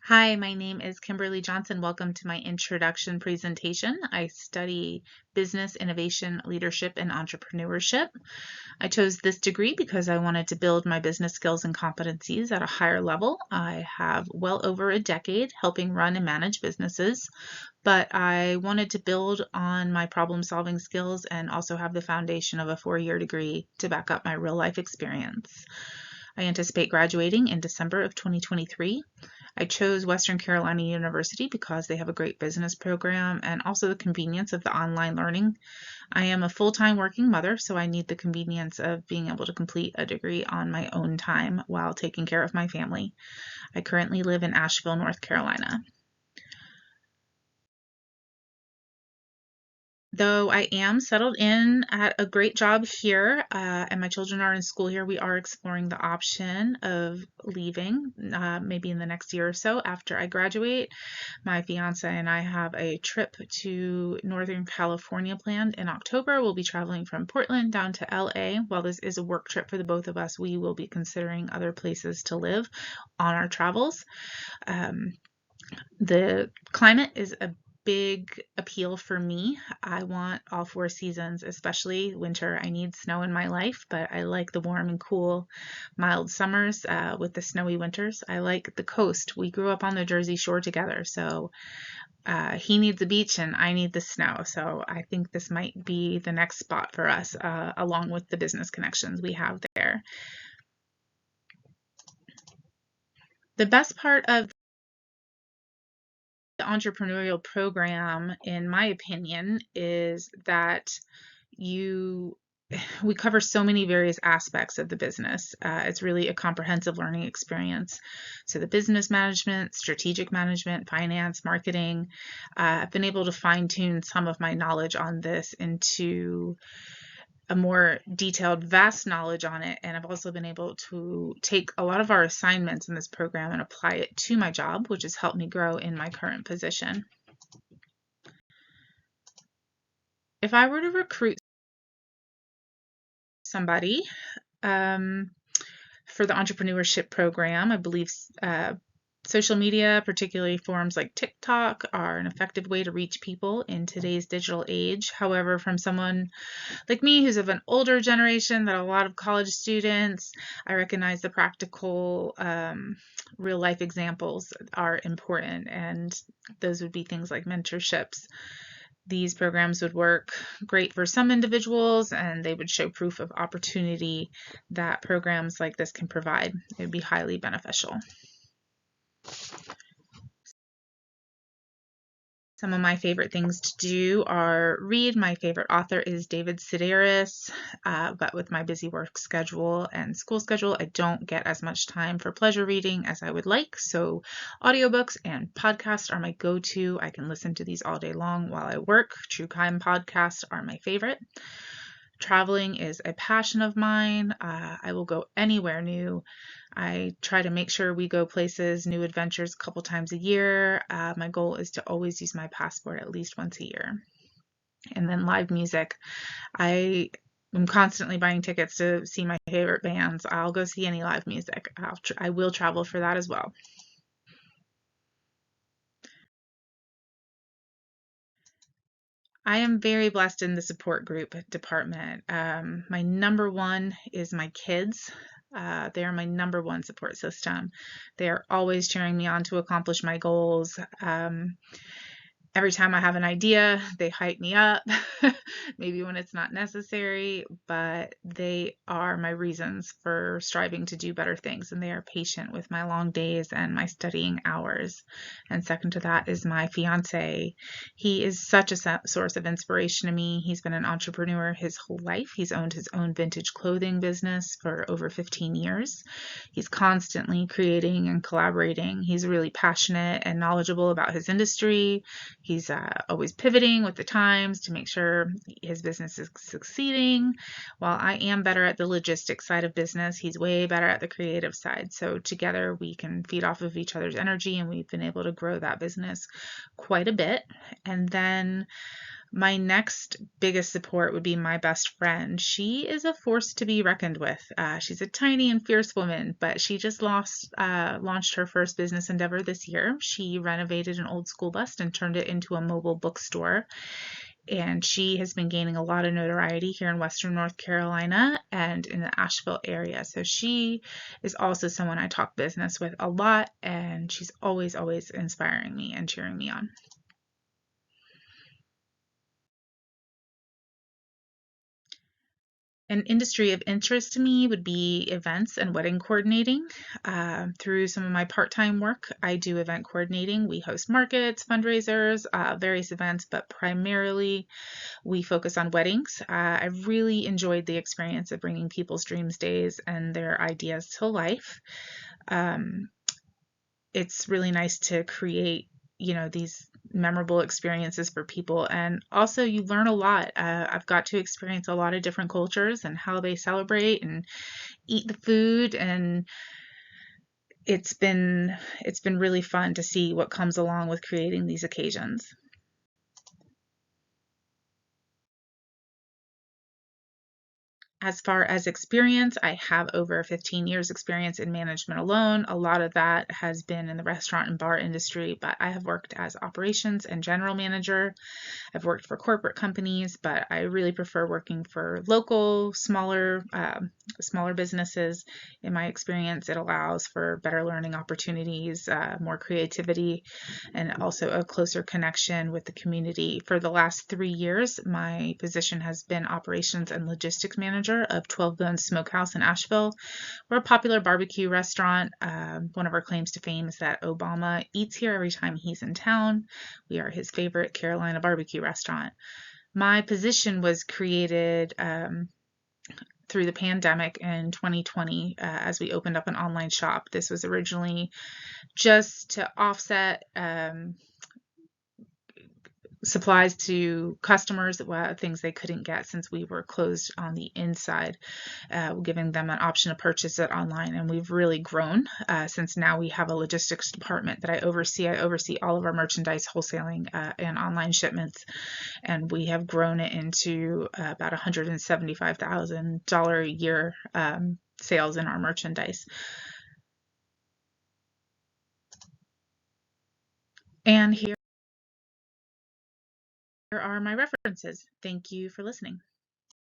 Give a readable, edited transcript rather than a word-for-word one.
Hi, my name is Kimberly Johnson. Welcome to my introduction presentation. I study business, innovation, leadership, and entrepreneurship. I chose this degree because I wanted to build my business skills and competencies at a higher level. I have well over a decade helping run and manage businesses, but I wanted to build on my problem-solving skills and also have the foundation of a 4-year degree to back up my real-life experience. I anticipate graduating in December of 2023. I chose Western Carolina University because they have a great business program and also the convenience of the online learning. I am a full-time working mother, so I need the convenience of being able to complete a degree on my own time while taking care of my family. I currently live in Asheville, North Carolina. Though I am settled in at a great job here, and my children are in school here, we are exploring the option of leaving maybe in the next year or so after I graduate. My fiance and I have a trip to Northern California planned in October. We'll be traveling from Portland down to LA. While this is a work trip for the both of us, we will be considering other places to live on our travels. The climate is a big appeal for me. I want all 4 seasons, especially winter. I need snow in my life, but I like the warm and cool, mild summers with the snowy winters. I like the coast. We grew up on the Jersey Shore together, so he needs the beach and I need the snow. So I think this might be the next spot for us, along with the business connections we have there. The best part of the entrepreneurial program, in my opinion, is that you we cover so many various aspects of the business. It's really a comprehensive learning experience. So the business management, strategic management, finance, marketing, I've been able to fine tune some of my knowledge on this into a more detailed, vast knowledge on it. And I've also been able to take a lot of our assignments in this program and apply it to my job, which has helped me grow in my current position. If I were to recruit somebody for the entrepreneurship program, I believe social media, particularly forums like TikTok, are an effective way to reach people in today's digital age. However, from someone like me who's of an older generation that a lot of college students, I recognize the practical real life examples are important, and those would be things like mentorships. These programs would work great for some individuals and they would show proof of opportunity that programs like this can provide. It would be highly beneficial. Some of my favorite things to do are read. My favorite author is David Sedaris, but with my busy work schedule and school schedule, I don't get as much time for pleasure reading as I would like. So audiobooks and podcasts are my go-to. I can listen to these all day long while I work. True crime podcasts are my favorite. Traveling is a passion of mine. I will go anywhere new. I try to make sure we go places, new adventures a couple times a year. My goal is to always use my passport at least once a year. And then live music. I am constantly buying tickets to see my favorite bands. I'll go see any live music. I will travel for that as well. I am very blessed in the support group department. My number one is my kids. They are my number one support system. They are always cheering me on to accomplish my goals. Every time I have an idea, they hype me up, maybe when it's not necessary, but they are my reasons for striving to do better things, and they are patient with my long days and my studying hours. And second to that is my fiance. He is such a source of inspiration to me. He's been an entrepreneur his whole life. He's owned his own vintage clothing business for over 15 years. He's constantly creating and collaborating. He's really passionate and knowledgeable about his industry. He's always pivoting with the times to make sure his business is succeeding. While I am better at the logistics side of business, he's way better at the creative side. So together we can feed off of each other's energy, and we've been able to grow that business quite a bit. And then My next biggest support would be my best friend. She is a force to be reckoned with. She's a tiny and fierce woman, but she just launched her first business endeavor this year. She renovated an old school bus and turned it into a mobile bookstore. And she has been gaining a lot of notoriety here in Western North Carolina and in the Asheville area. So she is also someone I talk business with a lot, and she's always, always inspiring me and cheering me on. An industry of interest to me would be events and wedding coordinating. Through some of my part-time work, I do event coordinating. We host markets, fundraisers, various events, but primarily we focus on weddings. I really enjoyed the experience of bringing people's dreams days and their ideas to life. Um, it's really nice to create, these memorable experiences for people. And also, you learn a lot. I've got to experience a lot of different cultures and how they celebrate and eat the food. And it's been really fun to see what comes along with creating these occasions. As far as experience, I have over 15 years experience in management alone. A lot of that has been in the restaurant and bar industry, but I have worked as operations and general manager. I've worked for corporate companies, but I really prefer working for local, smaller businesses. In my experience, it allows for better learning opportunities, more creativity, and also a closer connection with the community. For the last 3 years, my position has been operations and logistics manager of 12 Bones Smokehouse in Asheville. We're a popular barbecue restaurant. One of our claims to fame is that Obama eats here every time he's in town. We are his favorite Carolina barbecue restaurant. My position was created through the pandemic in 2020 as we opened up an online shop. This was originally just to offset supplies to customers, things they couldn't get since we were closed on the inside, giving them an option to purchase it online. And we've really grown since now we have a logistics department that I oversee. I oversee all of our merchandise wholesaling and online shipments, and we have grown it into about $175,000 a year sales in our merchandise. And here are my references. Thank you for listening.